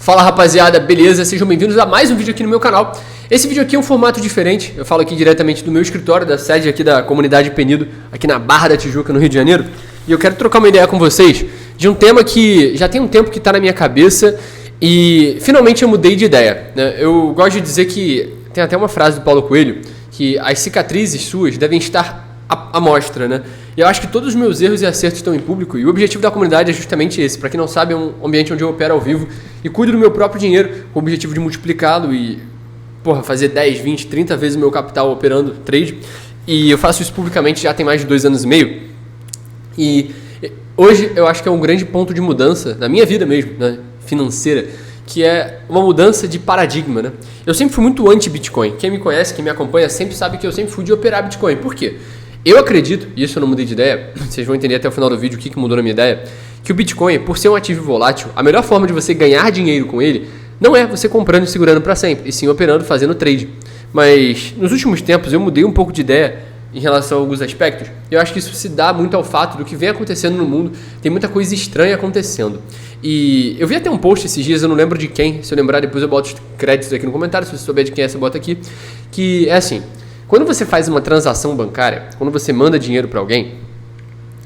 Fala rapaziada, beleza? Sejam bem-vindos a mais um vídeo aqui no meu canal. Esse vídeo aqui é um formato diferente, eu falo aqui diretamente do meu escritório, da sede aqui da comunidade Penido, aqui na Barra da Tijuca, no Rio de Janeiro. E eu quero trocar uma ideia com vocês de um tema que já tem um tempo que está na minha cabeça e finalmente eu mudei de ideia, né? Eu gosto de dizer que, tem até uma frase do Paulo Coelho, que as cicatrizes suas devem estar à mostra, né? E eu acho que todos os meus erros e acertos estão em público e o objetivo da comunidade é justamente esse. Para quem não sabe, é um ambiente onde eu opero ao vivo e cuido do meu próprio dinheiro com o objetivo de multiplicá-lo e, fazer 10, 20, 30 vezes o meu capital operando trade. E eu faço isso publicamente já tem mais de 2 anos e meio. E hoje eu acho que é um grande ponto de mudança na minha vida mesmo, né, financeira, que é uma mudança de paradigma, né? Eu sempre fui muito anti-Bitcoin. Quem me conhece, quem me acompanha, sempre sabe que eu sempre fui de operar Bitcoin. Por quê? Eu acredito, e isso eu não mudei de ideia, vocês vão entender até o final do vídeo o que mudou na minha ideia, que o Bitcoin, por ser um ativo volátil, a melhor forma de você ganhar dinheiro com ele não é você comprando e segurando para sempre, e sim operando, fazendo trade. Mas nos últimos tempos eu mudei um pouco de ideia em relação a alguns aspectos. Eu acho que isso se dá muito ao fato do que vem acontecendo no mundo. Tem muita coisa estranha acontecendo. E eu vi até um post esses dias, eu não lembro de quem, se eu lembrar depois eu boto os créditos aqui no comentário, se você souber de quem é, você bota aqui, que é assim: quando você faz uma transação bancária, quando você manda dinheiro para alguém,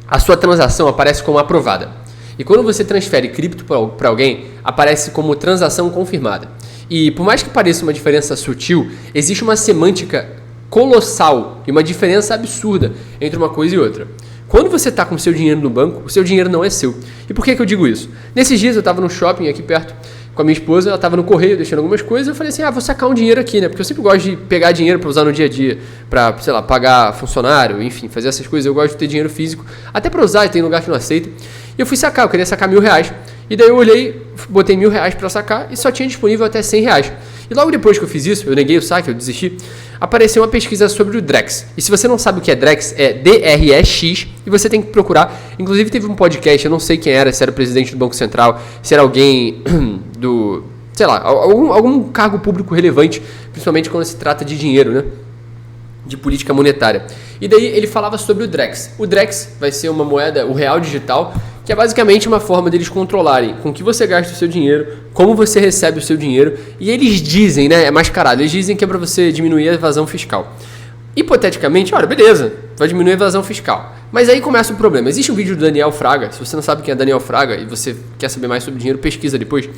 a sua transação aparece como aprovada. E quando você transfere cripto para alguém, aparece como transação confirmada. E por mais que pareça uma diferença sutil, existe uma semântica colossal e uma diferença absurda entre uma coisa e outra. Quando você está com o seu dinheiro no banco, o seu dinheiro não é seu. E por que eu digo isso? Nesses dias eu estava no shopping aqui perto com a minha esposa, ela estava no correio deixando algumas coisas, eu falei assim, vou sacar um dinheiro aqui, né? Porque eu sempre gosto de pegar dinheiro para usar no dia a dia, para, sei lá, pagar funcionário, enfim, fazer essas coisas. Eu gosto de ter dinheiro físico, até para usar, e tem lugar que não aceita. E eu fui sacar, eu queria sacar R$1.000. E daí eu olhei, botei R$1.000 para sacar e só tinha disponível até R$100. E logo depois que eu fiz isso, eu neguei o saque, eu desisti, apareceu uma pesquisa sobre o Drex. E se você não sabe o que é Drex, é DREX, e você tem que procurar. Inclusive teve um podcast, eu não sei quem era, se era o presidente do Banco Central, se era alguém do, sei lá, algum cargo público relevante, principalmente quando se trata de dinheiro, né? De política monetária. E daí ele falava sobre o Drex. O Drex vai ser uma moeda, o real digital, que é basicamente uma forma deles controlarem com que você gasta o seu dinheiro, como você recebe o seu dinheiro, e eles dizem, né, é mascarado, eles dizem que é para você diminuir a evasão fiscal. Hipoteticamente, olha, beleza, vai diminuir a evasão fiscal. Mas aí começa o problema. Existe um vídeo do Daniel Fraga, se você não sabe quem é Daniel Fraga e você quer saber mais sobre dinheiro, pesquisa depois,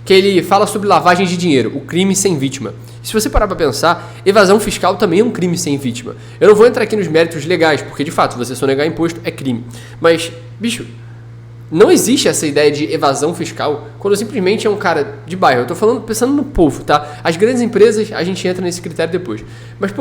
que ele fala sobre lavagem de dinheiro, o crime sem vítima. E se você parar para pensar, evasão fiscal também é um crime sem vítima. Eu não vou entrar aqui nos méritos legais, porque de fato, você sonegar imposto é crime. Mas, bicho, não existe essa ideia de evasão fiscal quando simplesmente é um cara de bairro. Eu tô falando, pensando no povo, tá? As grandes empresas, a gente entra nesse critério depois. Mas,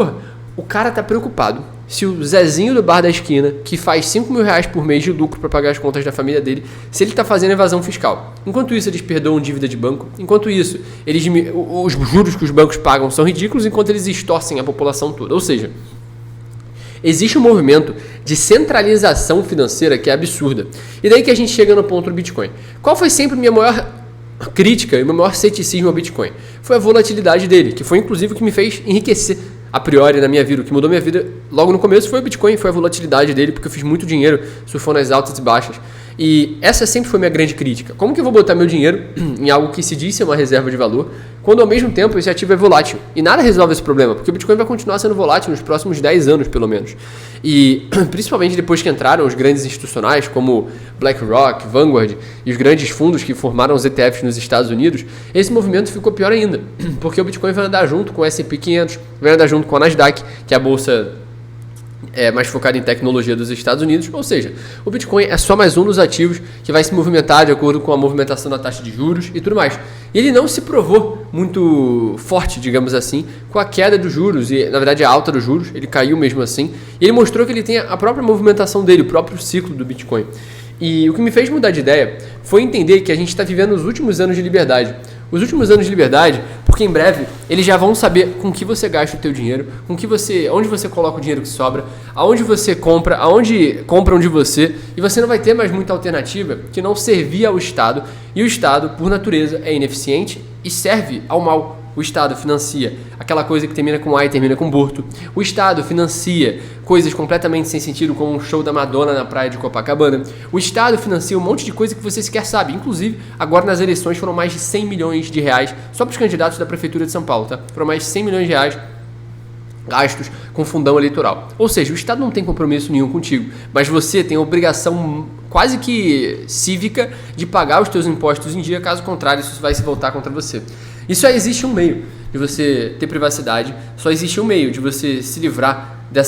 o cara tá preocupado se o Zezinho do bar da esquina, que faz R$5.000 por mês de lucro para pagar as contas da família dele, se ele tá fazendo evasão fiscal. Enquanto isso, eles perdoam dívida de banco. Enquanto isso, os juros que os bancos pagam são ridículos, enquanto eles extorcem a população toda. Ou seja, existe um movimento de centralização financeira que é absurda. E daí que a gente chega no ponto do Bitcoin. Qual foi sempre a minha maior crítica e o meu maior ceticismo ao Bitcoin? Foi a volatilidade dele, que foi inclusive o que me fez enriquecer a priori na minha vida. O que mudou minha vida logo no começo foi o Bitcoin, foi a volatilidade dele, porque eu fiz muito dinheiro surfando nas altas e baixas. E essa sempre foi minha grande crítica. Como que eu vou botar meu dinheiro em algo que se diz ser uma reserva de valor, quando ao mesmo tempo esse ativo é volátil? E nada resolve esse problema, porque o Bitcoin vai continuar sendo volátil nos próximos 10 anos, pelo menos. E principalmente depois que entraram os grandes institucionais, como BlackRock, Vanguard e os grandes fundos que formaram os ETFs nos Estados Unidos, esse movimento ficou pior ainda, porque o Bitcoin vai andar junto com o S&P 500, vai andar junto com a Nasdaq, que é a bolsa mais focado em tecnologia dos Estados Unidos, ou seja, o Bitcoin é só mais um dos ativos que vai se movimentar de acordo com a movimentação da taxa de juros e tudo mais. E ele não se provou muito forte, digamos assim, com a queda dos juros e, na verdade, a alta dos juros, ele caiu mesmo assim, e ele mostrou que ele tem a própria movimentação dele, o próprio ciclo do Bitcoin. E o que me fez mudar de ideia foi entender que a gente está vivendo os últimos anos de liberdade. Os últimos anos de liberdade, porque em breve eles já vão saber com que você gasta o teu dinheiro, onde você coloca o dinheiro que sobra, aonde você compra, aonde compram de você, e você não vai ter mais muita alternativa que não servir ao Estado, e o Estado, por natureza, é ineficiente e serve ao mal. O Estado financia aquela coisa que termina com A e termina com Borto. O Estado financia coisas completamente sem sentido, como um show da Madonna na praia de Copacabana. O Estado financia um monte de coisa que você sequer sabe. Inclusive, agora nas eleições foram mais de 100 milhões de reais só para os candidatos da Prefeitura de São Paulo, tá? Foram mais de 100 milhões de reais gastos com fundão eleitoral. Ou seja, o Estado não tem compromisso nenhum contigo, mas você tem a obrigação quase que cívica de pagar os teus impostos em dia, caso contrário, isso vai se voltar contra você. E só existe um meio de você ter privacidade, só existe um meio de você se livrar da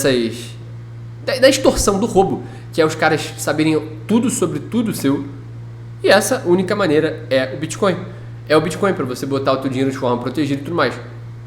extorsão, do roubo, que é os caras saberem tudo sobre tudo seu, e essa única maneira é o Bitcoin. É o Bitcoin para você botar o teu dinheiro de forma protegida e tudo mais.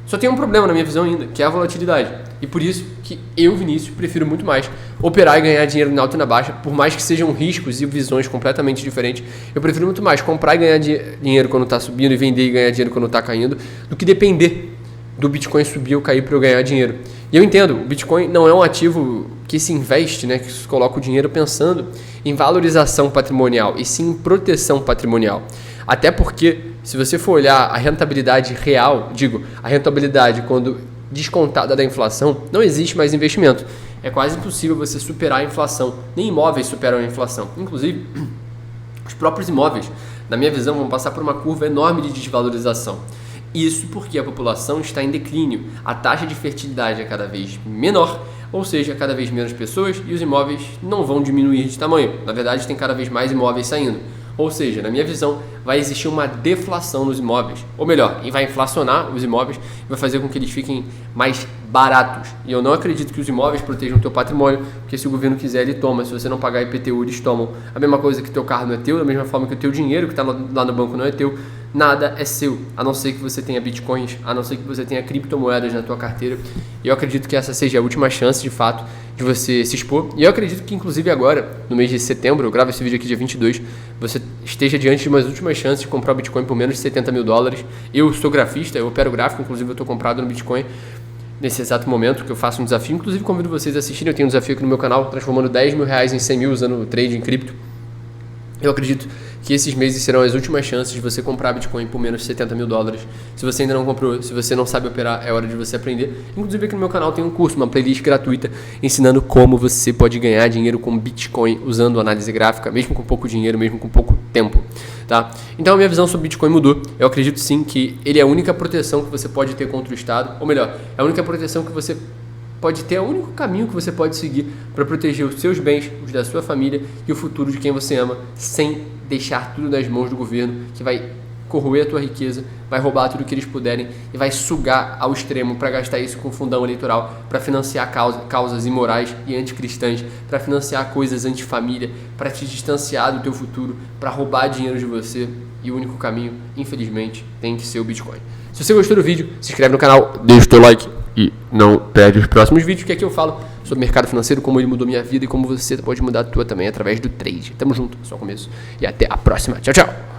Só tem um problema na minha visão ainda, que é a volatilidade. E por isso que eu, Vinícius, prefiro muito mais operar e ganhar dinheiro na alta e na baixa, por mais que sejam riscos e visões completamente diferentes. Eu prefiro muito mais comprar e ganhar dinheiro quando está subindo e vender e ganhar dinheiro quando está caindo, do que depender do Bitcoin subir ou cair para eu ganhar dinheiro. E eu entendo, o Bitcoin não é um ativo que se investe, né, que se coloca o dinheiro pensando em valorização patrimonial, e sim em proteção patrimonial. Até porque, se você for olhar a rentabilidade real, a rentabilidade quando descontada da inflação, não existe mais investimento. É quase impossível você superar a inflação. Nem imóveis superam a inflação. Inclusive, os próprios imóveis, na minha visão, vão passar por uma curva enorme de desvalorização. Isso porque a população está em declínio, a taxa de fertilidade é cada vez menor, ou seja, cada vez menos pessoas, e os imóveis não vão diminuir de tamanho. Na verdade, tem cada vez mais imóveis saindo. Ou seja, na minha visão, vai existir uma deflação nos imóveis. Ou melhor, vai inflacionar os imóveis e vai fazer com que eles fiquem mais baratos. E eu não acredito que os imóveis protejam o teu patrimônio, porque se o governo quiser, ele toma. Se você não pagar IPTU, eles tomam. A mesma coisa que o teu carro não é teu, da mesma forma que o teu dinheiro que está lá no banco não é teu. Nada é seu, a não ser que você tenha bitcoins, a não ser que você tenha criptomoedas na tua carteira. E eu acredito que essa seja a última chance, de fato, de você se expor. E eu acredito que, inclusive agora, no mês de setembro, eu gravo esse vídeo aqui dia 22, você esteja diante de umas últimas chances de comprar o Bitcoin por menos de 70 mil dólares. Eu sou grafista, eu opero gráfico, inclusive eu estou comprado no Bitcoin nesse exato momento que eu faço um desafio. Inclusive convido vocês a assistirem, eu tenho um desafio aqui no meu canal, transformando 10 mil reais em 100 mil usando o trade em cripto. Eu acredito que esses meses serão as últimas chances de você comprar Bitcoin por menos de 70 mil dólares. Se você ainda não comprou, se você não sabe operar, é hora de você aprender. Inclusive aqui no meu canal tem um curso, uma playlist gratuita, ensinando como você pode ganhar dinheiro com Bitcoin usando análise gráfica, mesmo com pouco dinheiro, mesmo com pouco tempo. Tá? Então a minha visão sobre Bitcoin mudou. Eu acredito sim que ele é a única proteção que você pode ter contra o Estado, ou melhor, é a única proteção que você pode ter, é o único caminho que você pode seguir para proteger os seus bens, os da sua família e o futuro de quem você ama, sem deixar tudo nas mãos do governo, que vai corroer a tua riqueza, vai roubar tudo que eles puderem e vai sugar ao extremo para gastar isso com fundão eleitoral, para financiar causas imorais e anticristãs, para financiar coisas antifamília, para te distanciar do teu futuro, para roubar dinheiro de você. E o único caminho, infelizmente, tem que ser o Bitcoin. Se você gostou do vídeo, se inscreve no canal, deixa o teu like e não perde os próximos vídeos, que aqui eu falo sobre mercado financeiro, como ele mudou minha vida e como você pode mudar a tua também através do trade. Tamo junto, só começo. E até a próxima. Tchau, tchau.